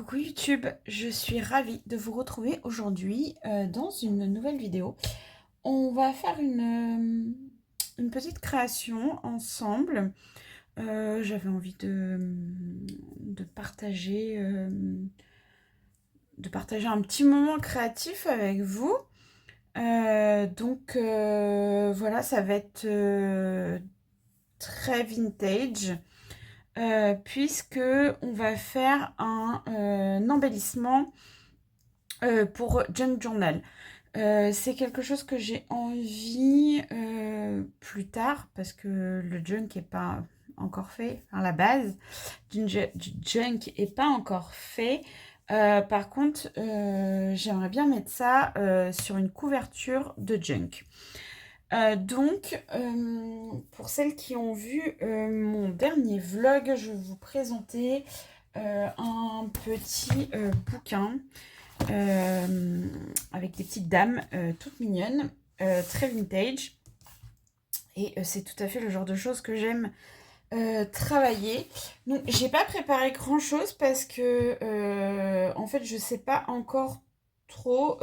Coucou YouTube, je suis ravie de vous retrouver aujourd'hui dans une nouvelle vidéo. On va faire une petite création ensemble. J'avais envie de partager un petit moment créatif avec vous. Voilà, ça va être très vintage. Puisque on va faire un embellissement pour Junk Journal. C'est quelque chose que j'ai envie plus tard parce que le junk n'est pas encore fait. Enfin, la base du junk n'est pas encore fait. Par contre, j'aimerais bien mettre ça sur une couverture de junk. Pour celles qui ont vu mon dernier vlog, je vais vous présenter un petit bouquin avec des petites dames toutes mignonnes, très vintage. Et c'est tout à fait le genre de choses que j'aime travailler. Donc, j'ai pas préparé grand chose parce que en fait, je sais pas encore trop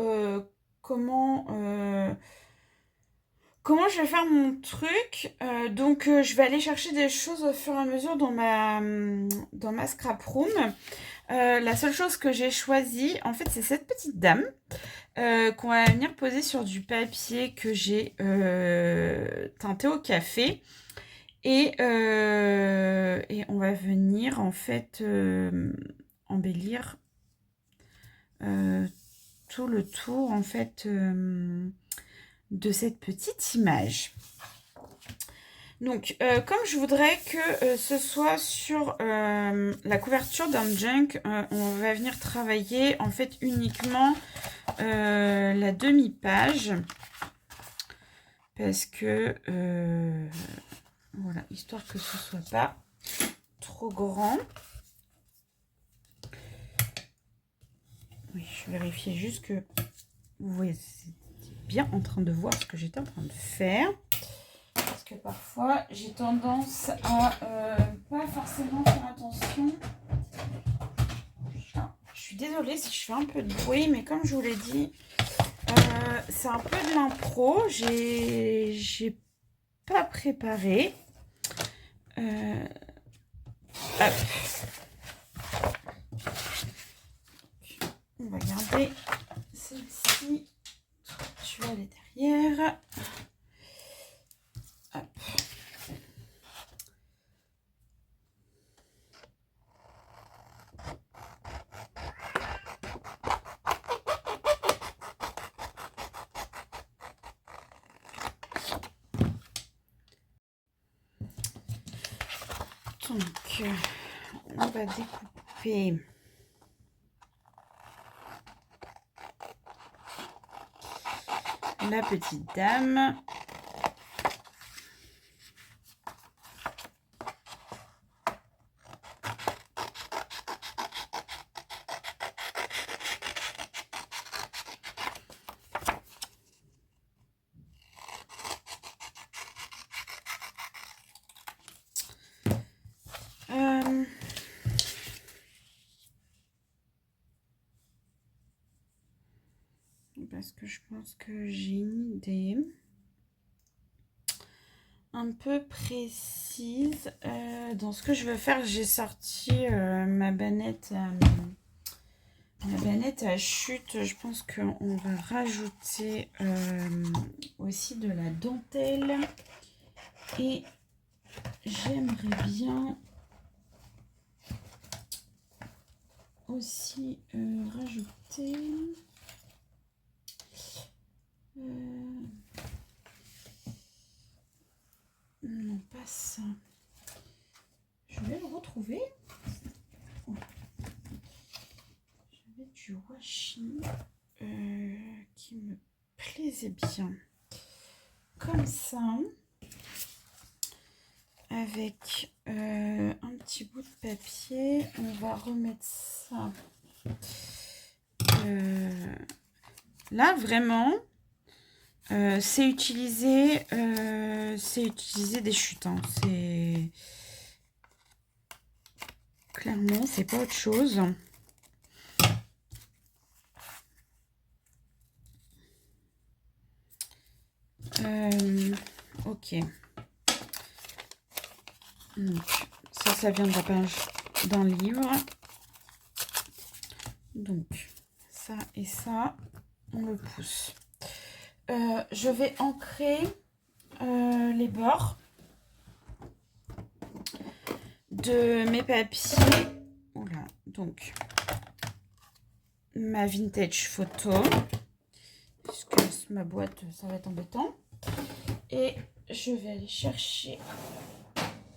comment. Comment je vais faire mon truc. Je vais aller chercher des choses au fur et à mesure dans ma scrap room. La seule chose que j'ai choisie, en fait, c'est cette petite dame qu'on va venir poser sur du papier que j'ai teinté au café. Et on va venir, en fait, embellir tout le tour, en fait, de cette petite image. Donc, comme je voudrais que ce soit sur la couverture d'un junk, on va venir travailler en fait uniquement la demi-page. Parce que, voilà, histoire que ce soit pas trop grand. Oui, je vérifiais juste que vous voyez, bien en train de voir ce que j'étais en train de faire. Parce que parfois, j'ai tendance à pas forcément faire attention. Je suis désolée si je fais un peu de bruit, mais comme je vous l'ai dit, c'est un peu de l'impro. J'ai pas préparé. Hop. On va garder celle-ci. Tu vas aller derrière. Hop. Donc, on va découper la petite dame. Parce que je pense que j'ai une idée un peu précise dans ce que je veux faire. J'ai sorti ma bannette à chute. Je pense qu'on va rajouter aussi de la dentelle. Et j'aimerais bien aussi rajouter... non, pas ça. Je vais le retrouver. J'avais du washi qui me plaisait bien. Comme ça. Avec un petit bout de papier. On va remettre ça. Là, vraiment... c'est utiliser des chutes. Hein. Clairement, c'est pas autre chose. Ok. Donc, ça vient de la page d'un livre. Donc, ça et ça, on le pousse. Je vais ancrer les bords de mes papiers. Oula, donc, ma vintage photo. Puisque ma boîte, ça va être embêtant. Et je vais aller chercher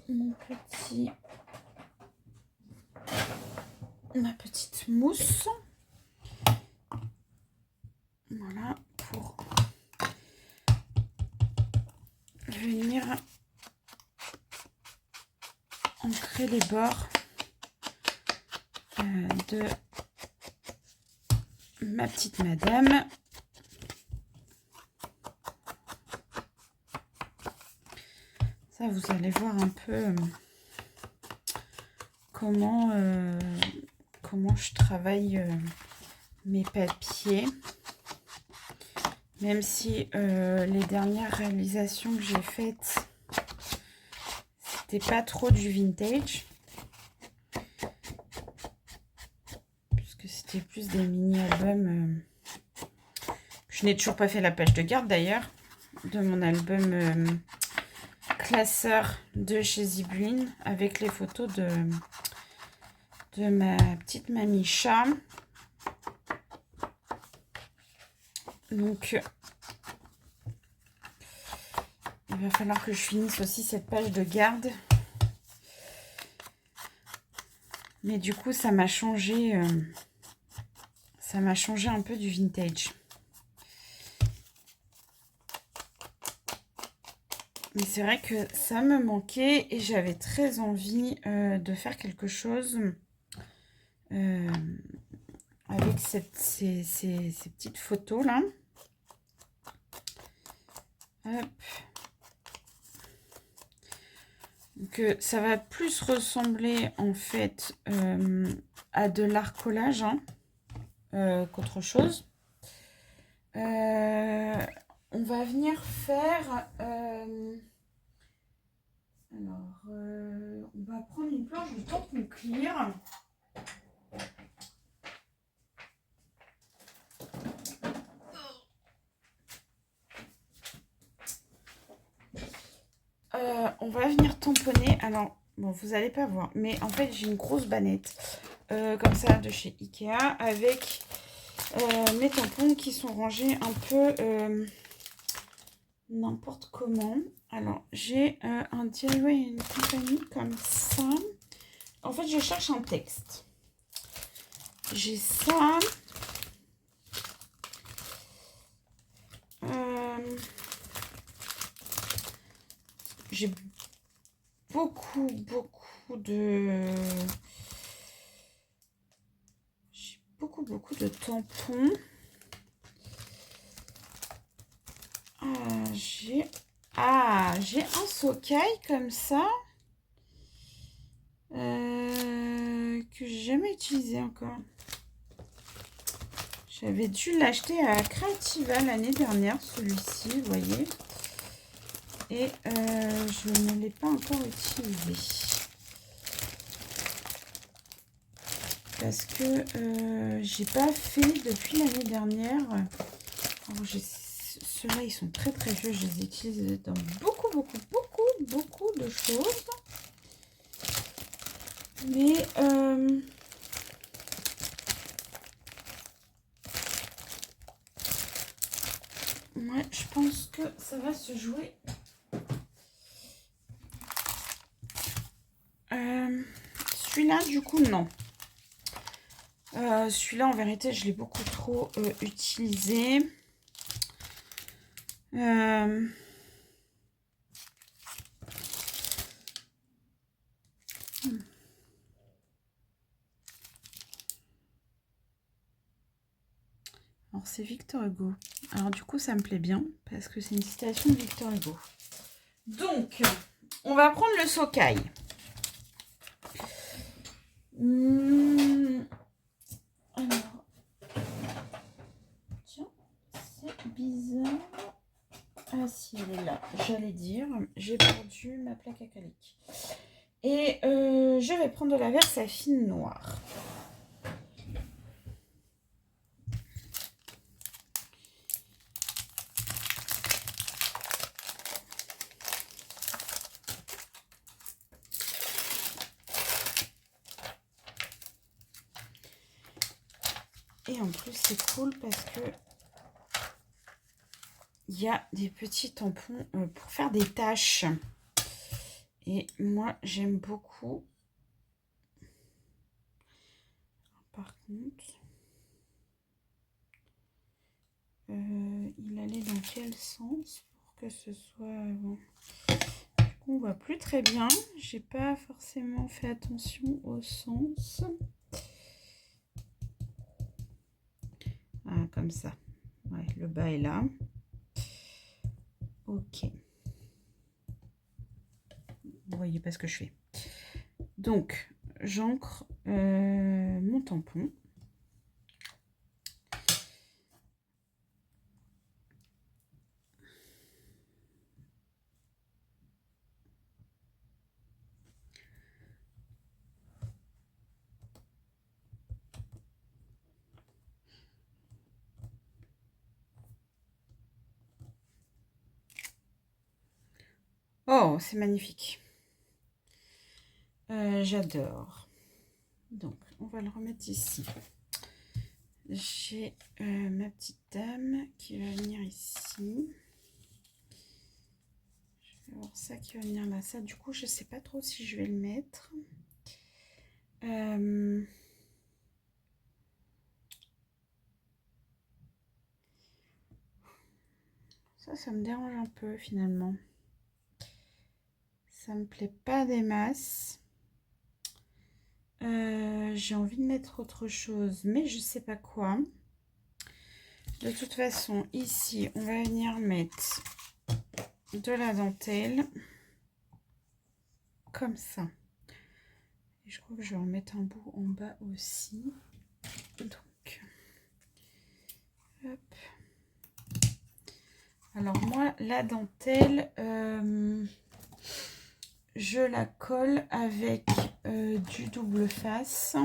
ma petite mousse. Voilà, pour venir ancrer les bords de ma petite madame. Ça, vous allez voir un peu comment je travaille mes papiers. Même si les dernières réalisations que j'ai faites, c'était pas trop du vintage. Puisque c'était plus des mini-albums. Je n'ai toujours pas fait la page de garde d'ailleurs, de mon album classeur de chez Zibline, avec les photos de ma petite mamie Chat. Donc, il va falloir que je finisse aussi cette page de garde. Mais du coup, ça m'a changé un peu du vintage. Mais c'est vrai que ça me manquait et j'avais très envie de faire quelque chose avec ces petites photos là. Hop. Donc ça va plus ressembler en fait à de l'art collage qu'autre chose. On va venir faire... on va prendre une planche de tente nucléaire. On va venir tamponner. Alors, bon, vous n'allez pas voir, mais en fait, j'ai une grosse bannette comme ça de chez Ikea avec mes tampons qui sont rangés un peu n'importe comment. Alors, j'ai un DIY une compagnie comme ça. En fait, je cherche un texte. J'ai ça. J'ai beaucoup de tampons. J'ai un socaille comme ça que j'ai jamais utilisé encore. J'avais dû l'acheter à Creativa l'année dernière, celui-ci, vous voyez. Et je ne l'ai pas encore utilisé. Parce que j'ai pas fait depuis l'année dernière. Ceux-là, ils sont très vieux. Je les utilise dans beaucoup de choses. Mais ouais, je pense que ça va se jouer. Celui-là, du coup, non. Celui-là, en vérité, je l'ai beaucoup trop utilisé. Alors, c'est Victor Hugo. Alors, du coup, ça me plaît bien parce que c'est une citation de Victor Hugo. Donc, on va prendre le socaille. Alors, tiens, c'est bizarre. Ah si, elle est là, j'allais dire. J'ai perdu ma plaque acrylique. Et je vais prendre de la Versafine noire. Et en plus, c'est cool parce que il y a des petits tampons pour faire des tâches. Et moi, j'aime beaucoup. Par contre, il allait dans quel sens pour que ce soit... Bon. Du coup, on voit plus très bien. J'ai pas forcément fait attention au sens. Ah, comme ça. Ouais, le bas est là. Ok. Vous voyez pas ce que je fais. Donc, j'ancre mon tampon. Oh, c'est magnifique. J'adore. Donc, on va le remettre ici. J'ai ma petite dame qui va venir ici. Je vais voir ça qui va venir là. Ça, du coup, je sais pas trop si je vais le mettre. Ça me dérange un peu finalement. Ça me plaît pas des masses. J'ai envie de mettre autre chose, mais je sais pas quoi. De toute façon, ici, on va venir mettre de la dentelle. Comme ça. Et je crois que je vais en mettre un bout en bas aussi. Donc, hop. Alors moi, la dentelle, je la colle avec du double face.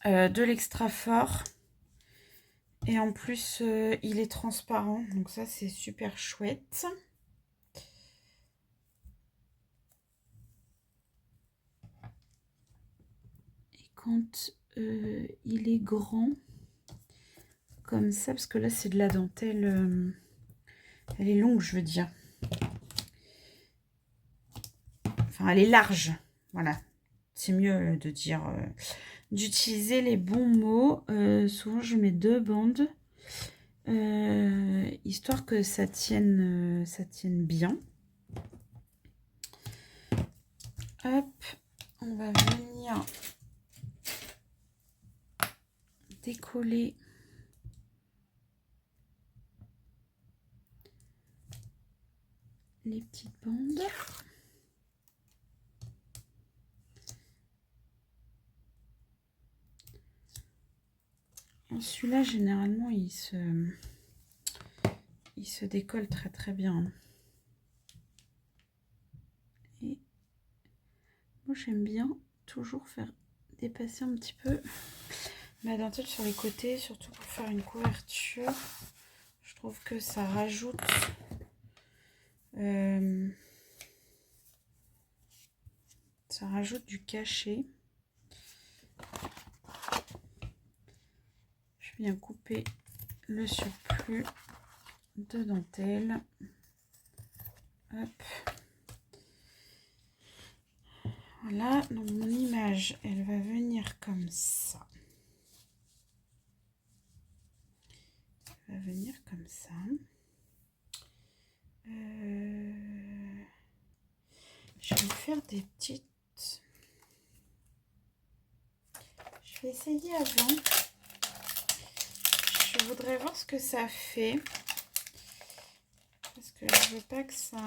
De l'extra fort. Et en plus, il est transparent. Donc ça, c'est super chouette. Et quand il est grand, comme ça, parce que là, c'est de la dentelle... elle est longue, je veux dire. Enfin, elle est large. Voilà. C'est mieux de dire... d'utiliser les bons mots. Souvent, je mets 2 bandes. Histoire que ça tienne bien. Hop. On va venir décoller les petites bandes. Celui-là, généralement, il se décolle très très bien. Et moi, j'aime bien toujours faire dépasser un petit peu ma dentelle sur les côtés, surtout pour faire une couverture. Je trouve que ça rajoute du cachet. Je viens couper le surplus de dentelle. Hop. Voilà, donc mon image, elle va venir comme ça. Elle va venir comme ça. Je vais faire des petites... Je vais essayer avant. Je voudrais voir ce que ça fait. Parce que je veux pas que ça...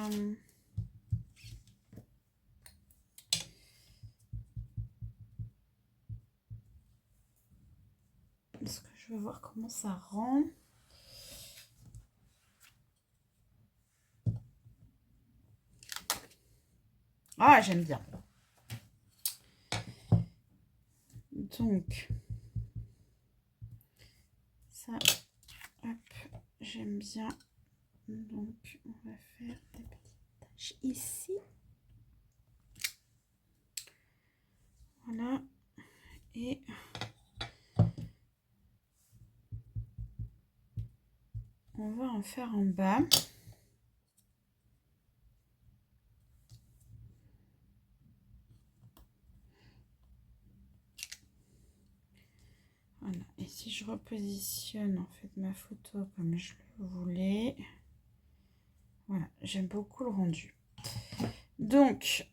Parce que Je vais voir comment ça rend. Ah, j'aime bien. Donc, ça, hop, j'aime bien. Donc, on va faire des petites taches ici. Voilà. Et on va en faire en bas. Voilà. Et si je repositionne en fait ma photo comme je le voulais. Voilà, j'aime beaucoup le rendu. Donc,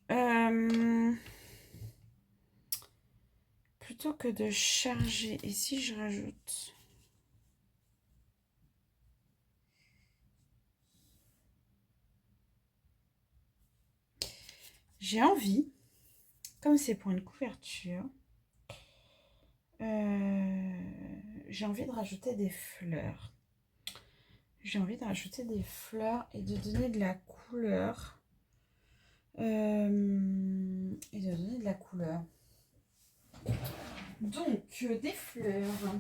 plutôt que de charger, et si je rajoute... J'ai envie, comme c'est pour une couverture, j'ai envie de rajouter des fleurs. J'ai envie de rajouter des fleurs et de donner de la couleur. Donc, des fleurs.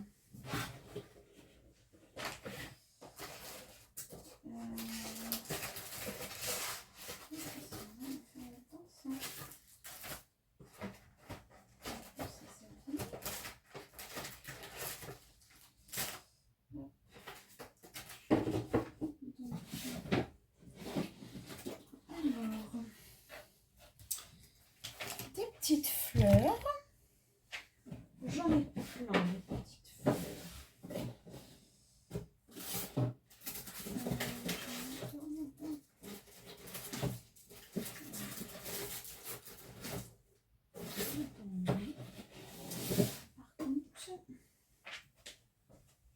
Des petites fleurs. J'en ai plein de petites fleurs. Par contre,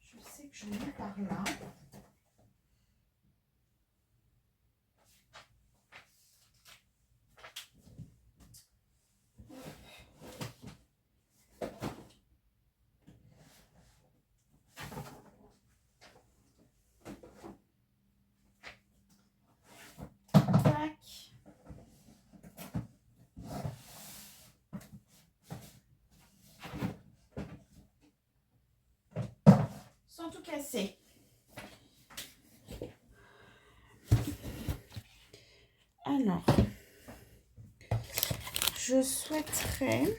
je sais que j'en ai par là. Sans tout casser. Alors, je souhaiterais...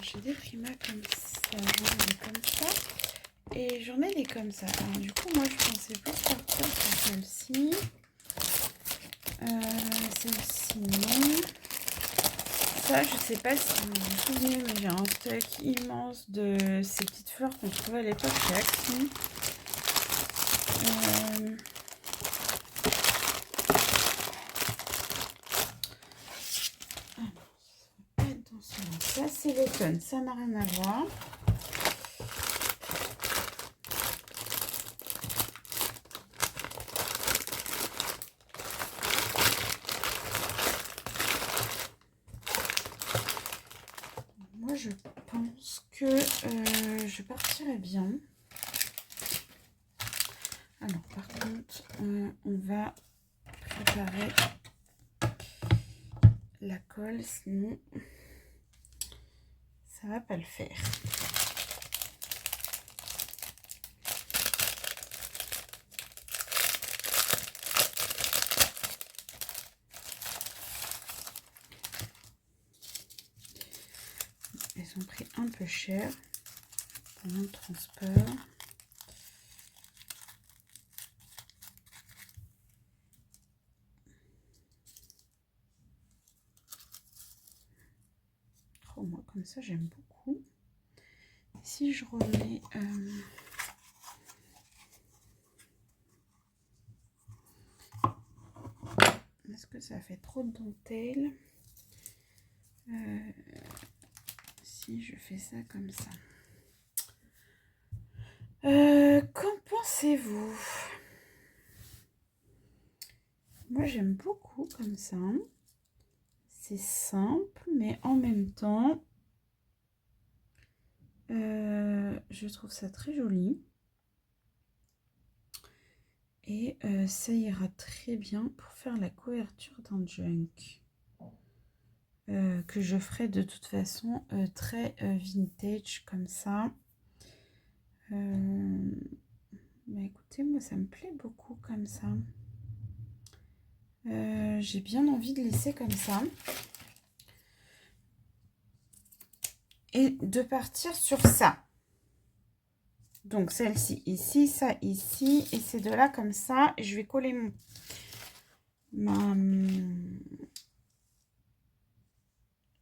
J'ai des primas comme ça, j'en ai des comme ça. Et j'en ai des comme ça. Alors, du coup, moi, je pensais plus partir sur celle-ci. Celle-ci, non. Ça, je sais pas si vous vous souvenez, mais j'ai un stock immense de ces petites fleurs qu'on trouvait à l'époque chez Axi. Ça, c'est l'automne, ça n'a rien à voir. Moi, je pense que je partirai bien. Alors, par contre, on va préparer la colle, sinon ça va pas le faire. Elles ont pris un peu cher pendant le transport. Oh, moi, comme ça, j'aime beaucoup. Si je remets... Est-ce que ça fait trop de dentelle? Si je fais ça comme ça. Qu'en pensez-vous? Moi, j'aime beaucoup comme ça. assez simple, mais en même temps, je trouve ça très joli. Et ça ira très bien pour faire la couverture d'un junk. Que je ferai de toute façon très vintage comme ça. Mais écoutez, moi ça me plaît beaucoup comme ça. J'ai bien envie de laisser comme ça. Et de partir sur ça. Donc celle-ci ici, ça ici, et ces deux-là comme ça. Et je vais coller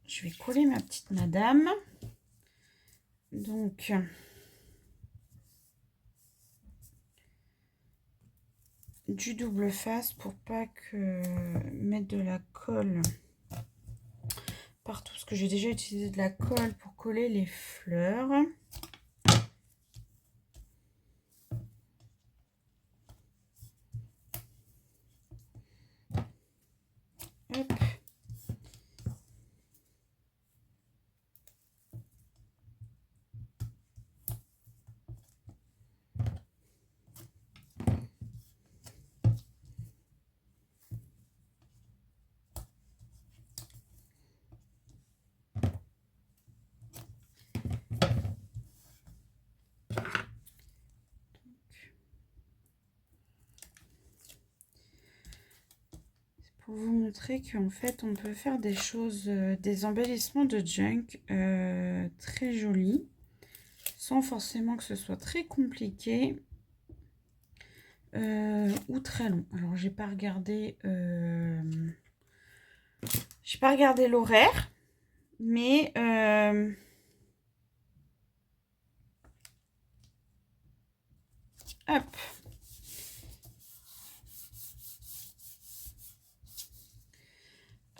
je vais coller ma petite madame. Donc du double face pour pas que mettre de la colle partout, parce que j'ai déjà utilisé de la colle pour coller les fleurs. Hop. Pour vous montrer qu'en fait on peut faire des choses, des embellissements de junk très jolis, sans forcément que ce soit très compliqué ou très long. Alors j'ai pas regardé l'horaire, mais hop.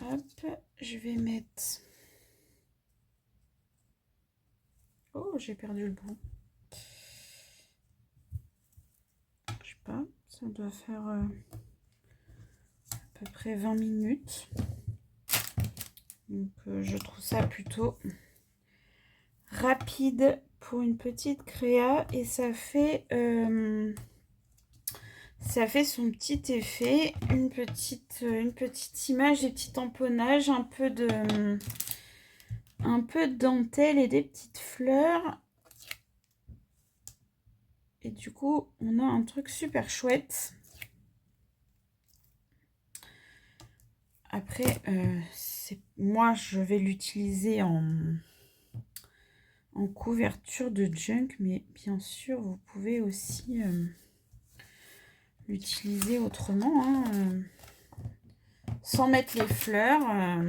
Hop, je vais mettre... Oh, j'ai perdu le bout. Je sais pas, ça doit faire à peu près 20 minutes. Donc, je trouve ça plutôt rapide pour une petite créa. Et ça fait son petit effet. Une petite image, des petits tamponnages, un peu de dentelle et des petites fleurs. Et du coup, on a un truc super chouette. Après, moi, je vais l'utiliser en couverture de junk, mais bien sûr, vous pouvez aussi l'utiliser autrement, hein, sans mettre les fleurs.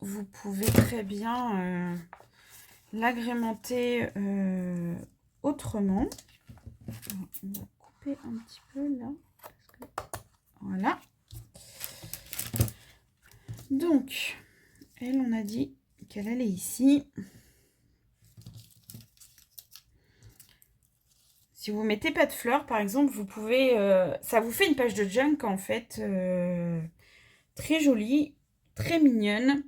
Vous pouvez très bien l'agrémenter autrement. Alors, on va couper un petit peu là. Voilà. Donc, elle, on a dit qu'elle allait ici. Si vous mettez pas de fleurs, par exemple, vous pouvez... ça vous fait une page de junk, en fait, très jolie, très mignonne.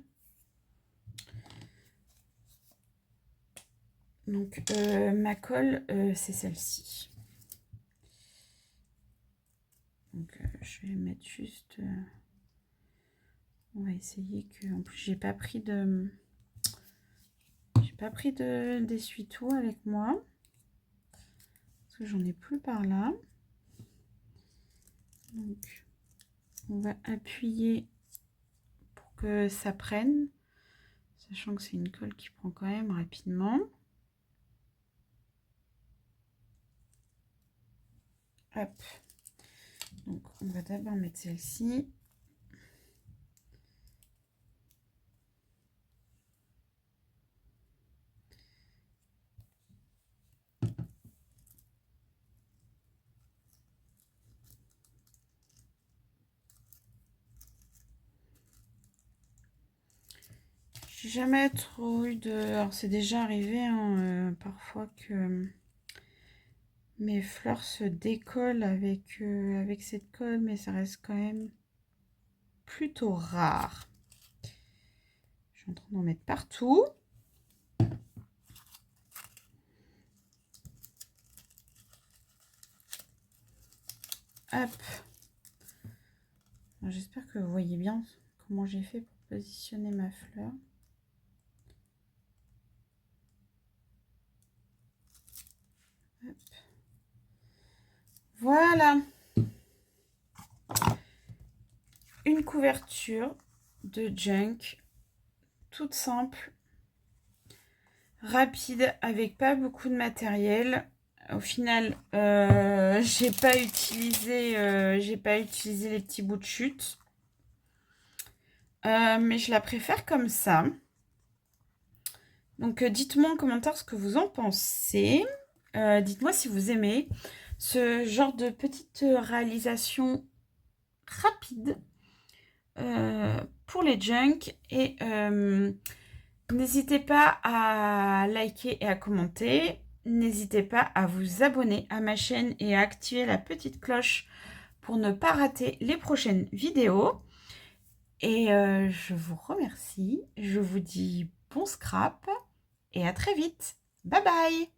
Donc, ma colle, c'est celle-ci. Donc, je vais mettre juste... on va essayer que... En plus, j'ai pas pris d'essuie-tout avec moi. Parce que j'en ai plus par là. Donc, on va appuyer pour que ça prenne. Sachant que c'est une colle qui prend quand même rapidement. Hop. Donc, on va d'abord mettre celle-ci. J'ai jamais trop eu de... Alors, c'est déjà arrivé hein, parfois que mes fleurs se décollent avec cette colle, mais ça reste quand même plutôt rare. Je suis en train d'en mettre partout. Hop. J'espère que vous voyez bien comment j'ai fait pour positionner ma fleur. Hop. Voilà. Une couverture de junk toute simple, rapide, avec pas beaucoup de matériel. Au final, j'ai pas utilisé les petits bouts de chute. Mais je la préfère comme ça. Donc, dites-moi en commentaire ce que vous en pensez. Dites-moi si vous aimez ce genre de petite réalisation rapide pour les junks. Et n'hésitez pas à liker et à commenter. N'hésitez pas à vous abonner à ma chaîne et à activer la petite cloche pour ne pas rater les prochaines vidéos. Et je vous remercie. Je vous dis bon scrap et à très vite. Bye bye!